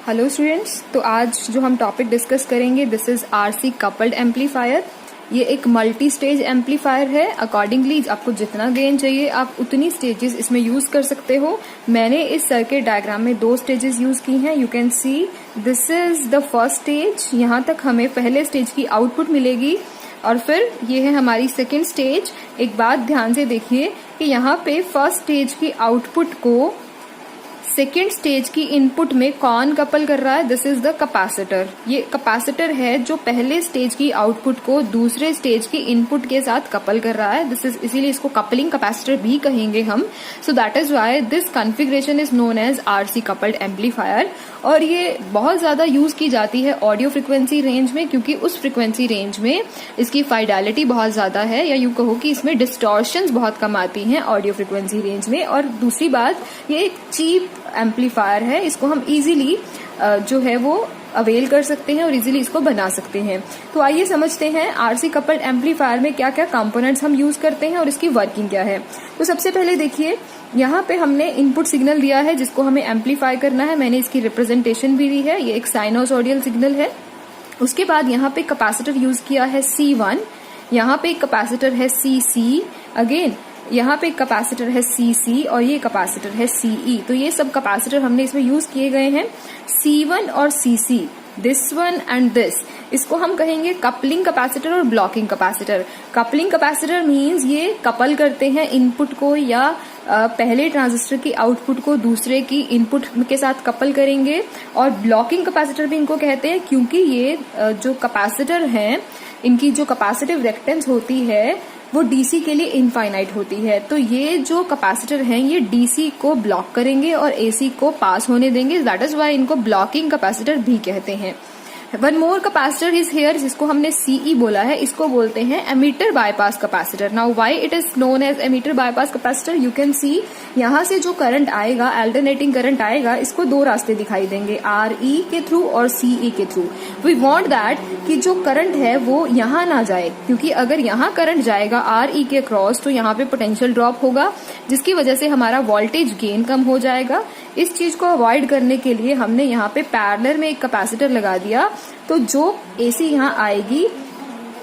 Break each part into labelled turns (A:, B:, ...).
A: Hello students, तो आज जो हम टॉपिक डिस्कस करेंगे this is RC coupled amplifier. ये एक मल्टी स्टेज एम्पलीफायर है। अकॉर्डिंगली आपको जितना गेन चाहिए आप उतनी स्टेजेस इसमें यूज कर सकते हो। मैंने इस सर्किट डायग्राम में 2 स्टेजेस यूज की हैं। You can see this is the first stage. यहाँ तक हमें पहले स्टेज की आउटपुट मिलेगी और फिर ये है हमारी सेकेंड स्टेज। एक बात ध्यान से देखिए कि यहाँ पे फर्स्ट स्टेज की आउटपुट को सेकेंड स्टेज की इनपुट में कौन कपल कर रहा है? This is the capacitor. ये कैपेसिटर है जो पहले स्टेज की आउटपुट को दूसरे स्टेज की इनपुट के साथ कपल कर रहा है। दिस इज इसीलिए इसको कपलिंग कैपेसिटर भी कहेंगे हम। So that is why this configuration is known as RC coupled amplifier. और ये बहुत ज्यादा यूज की जाती है ऑडियो फ्रिक्वेंसी रेंज में, क्योंकि उस फ्रिक्वेंसी रेंज में इसकी फाइडेलिटी बहुत ज्यादा है, या यूं कहो कि इसमें डिस्टॉर्शंस बहुत कम आती हैं ऑडियो फ्रिक्वेंसी रेंज में। और दूसरी बात, ये एक चीप एम्पलीफायर है। इसको हम इजीली जो है वो अवेल कर सकते हैं और इजीली इसको बना सकते हैं। तो आइए समझते हैं आरसी कपल्ड एम्पलीफायर में क्या क्या कंपोनेंट्स हम यूज करते हैं और इसकी वर्किंग क्या है। तो सबसे पहले देखिए, यहाँ पे हमने इनपुट सिग्नल दिया है जिसको हमें एम्पलीफाई करना है। मैंने इसकी रिप्रेजेंटेशन भी दी है। ये एक साइनोसॉइडल सिग्नल है। उसके बाद यहाँ पे कैपेसिटर यूज किया है C1, यहाँ पे एक कैपेसिटर है CC, अगेन यहाँ पे एक कैपेसिटर है CC और ये कैपेसिटर है CE। तो ये सब कैपेसिटर हमने इसमें यूज किए गए हैं। C1 और CC, this one and this, इसको हम कहेंगे कपलिंग कैपेसिटर और blocking capacitor. Coupling capacitor means ये कपल करते हैं इनपुट को, या पहले ट्रांजिस्टर की आउटपुट को दूसरे की इनपुट के साथ कपल करेंगे। और ब्लॉकिंग कैपेसिटर भी इनको कहते हैं क्योंकि ये जो कैपेसिटर हैं इनकी जो कैपेसिटिव रिएक्टेंस होती है वो डीसी के लिए इनफाइनाइट होती है। तो ये जो कैपेसिटर हैं ये डीसी को ब्लॉक करेंगे और एसी को पास होने देंगे। दैट इज व्हाई इनको ब्लॉकिंग कैपेसिटर भी कहते हैं। One more capacitor is here, जिसको हमने सीई बोला है, इसको बोलते हैं emitter bypass capacitor. Now why it is known as emitter bypass capacitor? You can see यहाँ से जो करंट आएगा, अल्टरनेटिंग करंट आएगा, इसको 2 रास्ते दिखाई देंगे, आरई के थ्रू और सीई के थ्रू। वी वांट दैट कि जो करंट है वो यहाँ ना जाए, क्योंकि अगर यहाँ करंट जाएगा आरई के क्रॉस तो यहाँ पे पोटेंशियल ड्रॉप होगा, जिसकी वजह से हमारा वोल्टेज गेन कम हो जाएगा। इस चीज को अवॉइड करने के लिए हमने यहाँ पे पैरेलल में एक कैपेसिटर लगा दिया। तो जो एसी यहाँ आएगी,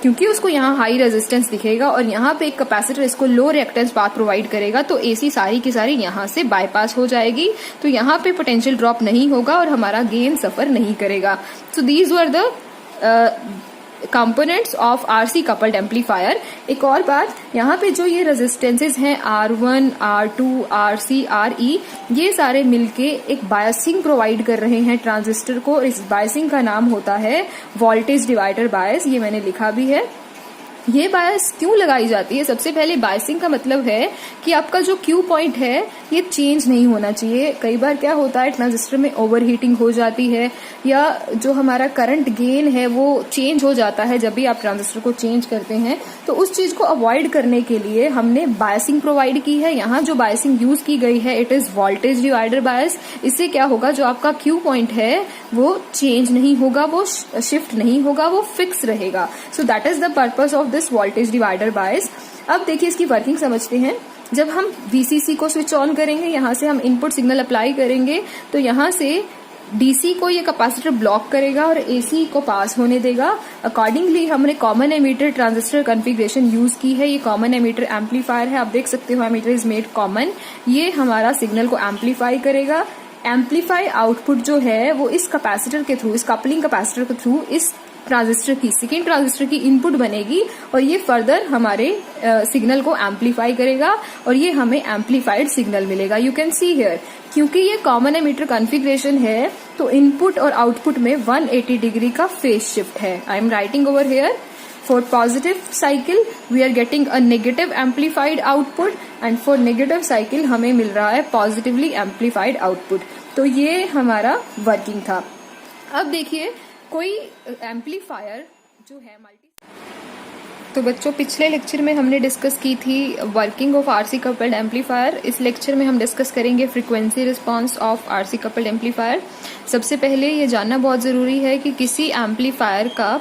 A: क्योंकि उसको यहाँ हाई रेजिस्टेंस दिखेगा और यहाँ पे एक कैपेसिटर इसको लो रिएक्टेंस पाथ प्रोवाइड करेगा, तो एसी सारी की सारी यहाँ से बाईपास हो जाएगी। तो यहाँ पे पोटेंशियल ड्रॉप नहीं होगा और हमारा गेन सफर नहीं करेगा। So these were the components of RC coupled amplifier. एक और बात, यहाँ पे जो ये रेजिस्टेंसेस हैं R1, R2, RC, RE, ये सारे मिलके एक बायसिंग प्रोवाइड कर रहे हैं ट्रांजिस्टर को। इस बायसिंग का नाम होता है वोल्टेज डिवाइडर बायस। ये मैंने लिखा भी है। ये बायस क्यों लगाई जाती है? सबसे पहले बायसिंग का मतलब है कि आपका जो क्यू पॉइंट है ये चेंज नहीं होना चाहिए। कई बार क्या होता है, ट्रांजिस्टर में ओवरहीटिंग हो जाती है या जो हमारा करंट गेन है वो चेंज हो जाता है जब भी आप ट्रांजिस्टर को चेंज करते हैं। तो उस चीज को अवॉइड करने के लिए हमने बायसिंग प्रोवाइड की है। यहाँ जो बायसिंग यूज की गई है it is voltage divider bias. इससे क्या होगा, जो आपका क्यू पॉइंट है वो चेंज नहीं होगा, वो शिफ्ट नहीं होगा, वो फिक्स रहेगा। सो that is the purpose of this voltage divider bias. अब देखिए इसकी वर्किंग समझते हैं। जब हम VCC को स्विच ऑन करेंगे, यहाँ से हम इनपुट सिग्नल अप्लाई करेंगे, तो यहाँ से DC को ये कैपेसिटर ब्लॉक करेगा और AC को पास होने देगा। अकॉर्डिंगली हमने common ammeter transistor configuration use की है। ये कॉमन एमीटर एम्पलीफायर है। आप देख सकते हो एमीटर इज मेड कॉमन। ये हमारा सिग्नल को एम्पलीफाई करेगा। एम्पलीफाई आउटपुट जो है वो इस कैपेसिटर के थ्रू, इस कपलिंग कैपेसिटर के थ्रू इस ट्रांजिस्टर की, सेकेंड ट्रांजिस्टर की इनपुट बनेगी और ये फर्दर हमारे सिग्नल को एम्पलीफाई करेगा और ये हमें एम्पलीफाइड सिग्नल मिलेगा। यू कैन सी हियर, क्योंकि ये कॉमन एमीटर कॉन्फ़िगरेशन है तो इनपुट और आउटपुट में 180 डिग्री का फेज शिफ्ट है। I am writing over here, for positive cycle we are getting a negative amplified output and for negative cycle हमें मिल रहा है positively amplified output। तो ये हमारा वर्किंग था। अब देखिए कोई एम्पलीफायर जो है तो बच्चों, पिछले लेक्चर में हमने डिस्कस की थी working of RC coupled amplifier. इस लेक्चर में हम डिस्कस करेंगे frequency response of RC coupled amplifier. सबसे पहले ये जानना बहुत ज़रूरी है कि किसी एम्पलीफायर का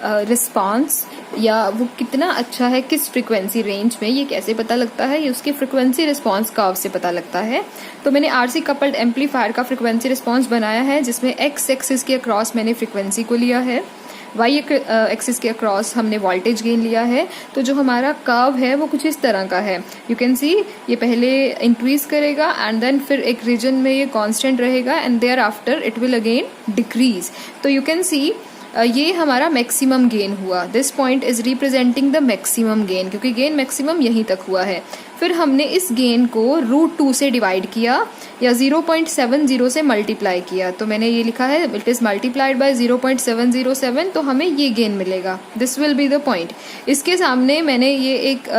A: रिस्पॉन्स या वो कितना अच्छा है किस फ्रिक्वेंसी रेंज में, ये कैसे पता लगता है, ये उसके फ्रिक्वेंसी रिस्पॉन्स कर्व से पता लगता है। तो मैंने आरसी कपल्ड एम्पलीफायर का फ्रिक्वेंसी रिस्पॉन्स बनाया है, जिसमें एक्स एक्सिस के अक्रॉस मैंने फ्रिक्वेंसी को लिया है, वाई एक्सिस के अक्रॉस हमने वोल्टेज गेन लिया है। तो जो हमारा कर्व है वो कुछ इस तरह का है। यू कैन सी ये पहले इंक्रीज करेगा एंड देन फिर एक रीजन में ये कांस्टेंट रहेगा and thereafter it will again decrease. तो यू कैन सी ये हमारा मैक्सिमम गेन हुआ। This point is representing the maximum gain, क्योंकि गेन मैक्सिमम यहीं तक हुआ है। फिर हमने इस गेन को √2 से डिवाइड किया या 0.70 से मल्टीप्लाई किया। तो मैंने ये लिखा है इट इज मल्टीप्लाइड बाय 0.707, तो हमें ये गेन मिलेगा। This will be the point. इसके सामने मैंने ये एक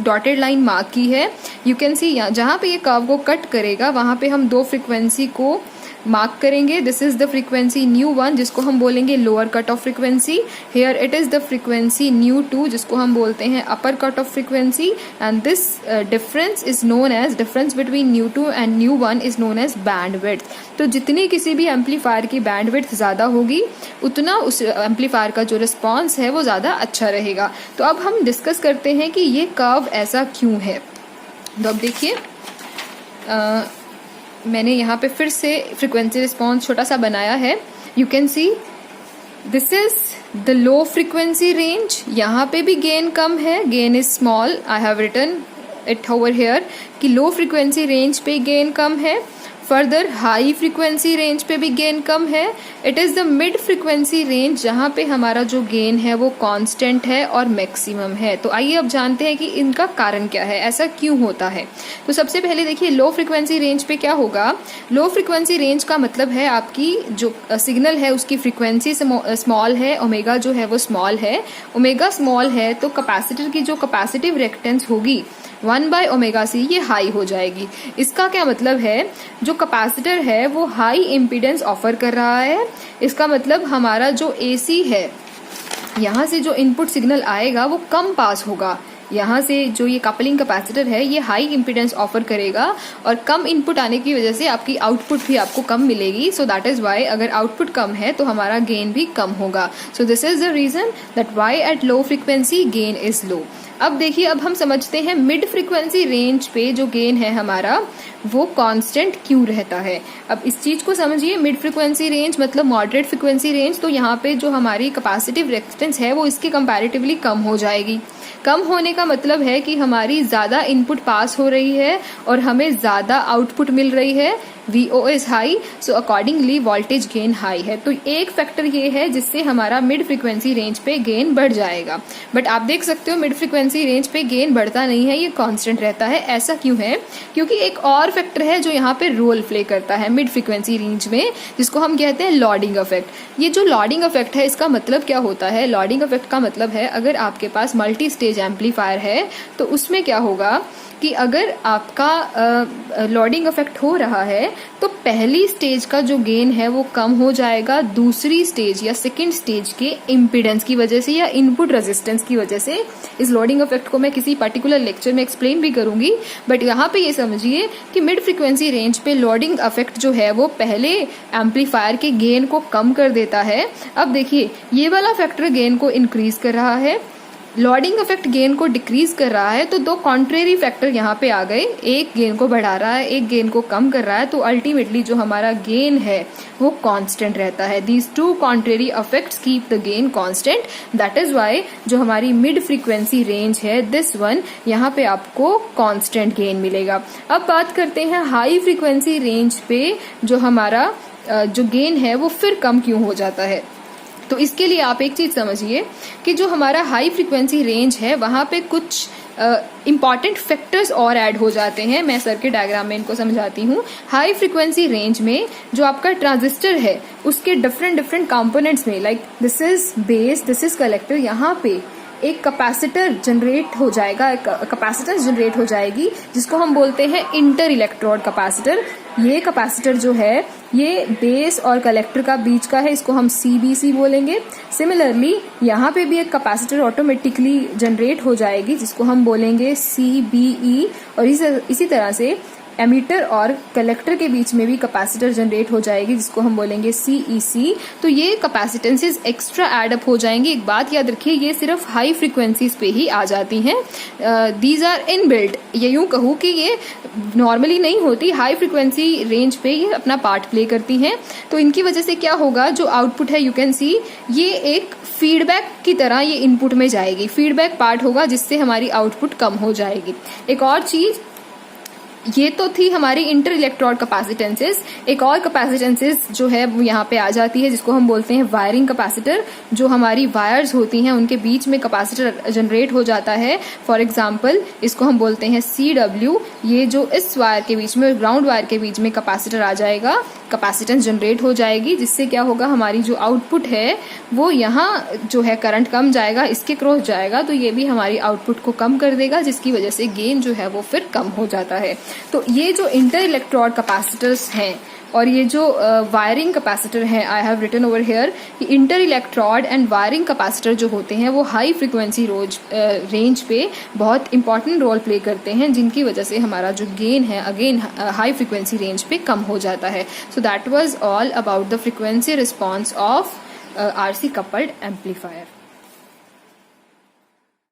A: डॉटेड लाइन मार्क की है। यू कैन सी जहाँ पे ये कर्व को कट करेगा वहाँ पे हम दो फ्रिक्वेंसी को मार्क करेंगे। दिस इज द फ्रीक्वेंसी ν1 जिसको हम बोलेंगे lower cut off frequency. Here it is the frequency ν2 जिसको हम बोलते हैं upper cut off frequency. And this difference is known as difference between ν2 and ν1 is known as bandwidth. तो जितनी किसी भी एम्पलीफायर की बैंडविड्थ ज्यादा होगी उतना उस एम्पलीफायर का जो रिस्पॉन्स है वो ज्यादा अच्छा रहेगा। तो अब हम डिस्कस करते हैं कि ये कर्व ऐसा क्यों है। तो अब देखिए मैंने यहाँ पे फिर से फ्रीक्वेंसी रिस्पॉन्स छोटा सा बनाया है। You can see this is the low frequency range. यहाँ पे भी गेन कम है, gain is small. I have written it over here कि लो फ्रीक्वेंसी रेंज पे गेन कम है। फर्दर हाई फ्रीक्वेंसी रेंज पे भी गेन कम है। It is the mid frequency range जहाँ पे हमारा जो गेन है वो कांस्टेंट है और मैक्सिमम है। तो आइए अब जानते हैं कि इनका कारण क्या है, ऐसा क्यों होता है। तो सबसे पहले देखिए लो फ्रीक्वेंसी रेंज पे क्या होगा। लो फ्रीक्वेंसी रेंज का मतलब है आपकी जो सिग्नल है उसकी फ्रीक्वेंसी स्मॉल है, ओमेगा जो है वो स्मॉल है। ओमेगा स्मॉल है तो कैपेसिटर की जो कैपेसिटिव रिएक्टेंस होगी 1/ωc ये हाई हो जाएगी। इसका क्या मतलब है, जो कैपेसिटर है वो हाई इम्पीडेंस ऑफर कर रहा है। इसका मतलब हमारा जो AC है यहाँ से जो इनपुट सिग्नल आएगा वो कम पास होगा। यहाँ से जो ये कपलिंग कैपेसिटर है ये हाई इम्पीडेंस ऑफर करेगा और कम इनपुट आने की वजह से आपकी आउटपुट भी आपको कम मिलेगी। सो दैट इज वाई अगर आउटपुट कम है तो हमारा गेन भी कम होगा। So this is the reason that why at low frequency gain is low. अब देखिए अब हम समझते हैं मिड फ्रीक्वेंसी रेंज पे जो गेन है हमारा वो कांस्टेंट क्यों रहता है। अब इस चीज को समझिए, मिड फ्रीक्वेंसी रेंज मतलब मॉडरेट फ्रीक्वेंसी रेंज। तो यहाँ पे जो हमारी कैपेसिटिव रेजिस्टेंस है वो इसके कंपैरेटिवली कम हो जाएगी। कम होने का मतलब है कि हमारी ज्यादा इनपुट पास हो रही है और हमें ज्यादा आउटपुट मिल रही है। VO is high, so accordingly voltage gain high है। तो एक फैक्टर ये है जिससे हमारा मिड फ्रीक्वेंसी रेंज पे गेन बढ़ जाएगा। बट आप देख सकते हो मिड फ्रीक्वेंसी रेंज पे गेन बढ़ता नहीं है, ये कांस्टेंट रहता है। ऐसा क्यों है, क्योंकि एक और फैक्टर है जो यहाँ पे रोल प्ले करता है मिड फ्रीक्वेंसी रेंज में, जिसको हम कहते हैं लॉडिंग इफेक्ट। ये जो लॉडिंग इफेक्ट है इसका मतलब क्या होता है, लॉडिंग इफेक्ट का मतलब है अगर आपके पास मल्टी स्टेज एम्पलीफायर है तो उसमें क्या होगा कि अगर आपका लॉडिंग इफेक्ट हो रहा है तो पहली स्टेज का जो गेन है वो कम हो जाएगा दूसरी स्टेज या सेकंड स्टेज के इम्पीडेंस की वजह से या इनपुट रेजिस्टेंस की वजह से। इस लॉडिंग इफेक्ट को मैं किसी पर्टिकुलर लेक्चर में एक्सप्लेन भी करूंगी, बट यहाँ पे ये समझिए कि मिड फ्रीक्वेंसी रेंज पे लॉडिंग इफेक्ट जो है वो पहले एम्पलीफायर के गेन को कम कर देता है। अब देखिए ये वाला फैक्टर गेन को इंक्रीज कर रहा है, लॉडिंग इफेक्ट गेन को डिक्रीज कर रहा है। तो दो कॉन्ट्रेरी फैक्टर यहाँ पे आ गए, एक गेन को बढ़ा रहा है एक गेन को कम कर रहा है। तो अल्टीमेटली जो हमारा गेन है वो कांस्टेंट रहता है। These two contrary effects keep the gain constant. That is why जो हमारी मिड फ्रीक्वेंसी रेंज है दिस वन, यहाँ पे आपको कांस्टेंट गेन मिलेगा। अब बात करते हैं हाई फ्रीक्वेंसी रेंज पे जो हमारा जो गेन है वो फिर कम क्यों हो जाता है। तो इसके लिए आप एक चीज समझिए कि जो हमारा हाई फ्रीक्वेंसी रेंज है वहां पे कुछ इंपॉर्टेंट फैक्टर्स और ऐड हो जाते हैं। मैं सर्किट डायग्राम में इनको समझाती हूँ। हाई फ्रीक्वेंसी रेंज में जो आपका ट्रांजिस्टर है उसके डिफरेंट कंपोनेंट्स में, like this is base, this is collector, यहाँ पे एक कैपेसिटर जनरेट हो जाएगा, कैपेसिटेंस जनरेट हो जाएगी जिसको हम बोलते हैं इंटर इलेक्ट्रोड कैपेसिटर। ये कैपेसिटर जो है ये बेस और कलेक्टर का बीच का है, इसको हम CBC बोलेंगे। सिमिलरली यहाँ पे भी एक कैपेसिटर ऑटोमेटिकली जनरेट हो जाएगी जिसको हम बोलेंगे CBE। और इसी तरह से एमीटर और कलेक्टर के बीच में भी कैपेसिटर जनरेट हो जाएगी, जिसको हम बोलेंगे CEC। तो ये कैपेसिटेंसेस एक्स्ट्रा एड अप हो जाएंगे। एक बात याद रखिए, ये सिर्फ हाई फ्रीक्वेंसीज पे ही आ जाती हैं। दीज आर इनबिल्ट, ये यूं कहूँ कि ये नॉर्मली नहीं होती, हाई फ्रीक्वेंसी रेंज पे ये अपना पार्ट प्ले करती हैं। तो इनकी वजह से क्या होगा, जो आउटपुट है यू कैन सी, ये एक फीडबैक की तरह ये इनपुट में जाएगी, फीडबैक पार्ट होगा जिससे हमारी आउटपुट कम हो जाएगी। एक और चीज, ये तो थी हमारी इंटर इलेक्ट्रोड कैपेसिटेंसेस। एक और कैपेसिटेंसेस जो है वो यहाँ पे आ जाती है, जिसको हम बोलते हैं वायरिंग कैपेसिटर। जो हमारी वायर्स होती हैं उनके बीच में कैपेसिटर जनरेट हो जाता है। फॉर एग्जांपल इसको हम बोलते हैं CW। ये जो इस वायर के बीच में, ग्राउंड वायर के बीच में कैपेसिटर आ जाएगा, कैपेसिटेंस जनरेट हो जाएगी, जिससे क्या होगा, हमारी जो आउटपुट है वो यहाँ जो है करंट कम जाएगा, इसके क्रॉस जाएगा, तो ये भी हमारी आउटपुट को कम कर देगा, जिसकी वजह से गेन जो है वो फिर कम हो जाता है। तो ये जो इंटर इलेक्ट्रोड कैपेसिटर्स हैं और ये जो वायरिंग कैपेसिटर है, I have written over here, inter electrode and wiring capacitor जो होते हैं वो हाई फ्रीक्वेंसी रेंज पे बहुत इंपॉर्टेंट रोल प्ले करते हैं, जिनकी वजह से हमारा जो गेन है अगेन हाई फ्रीक्वेंसी रेंज पे कम हो जाता है। So that was all about the frequency response of RC coupled amplifier.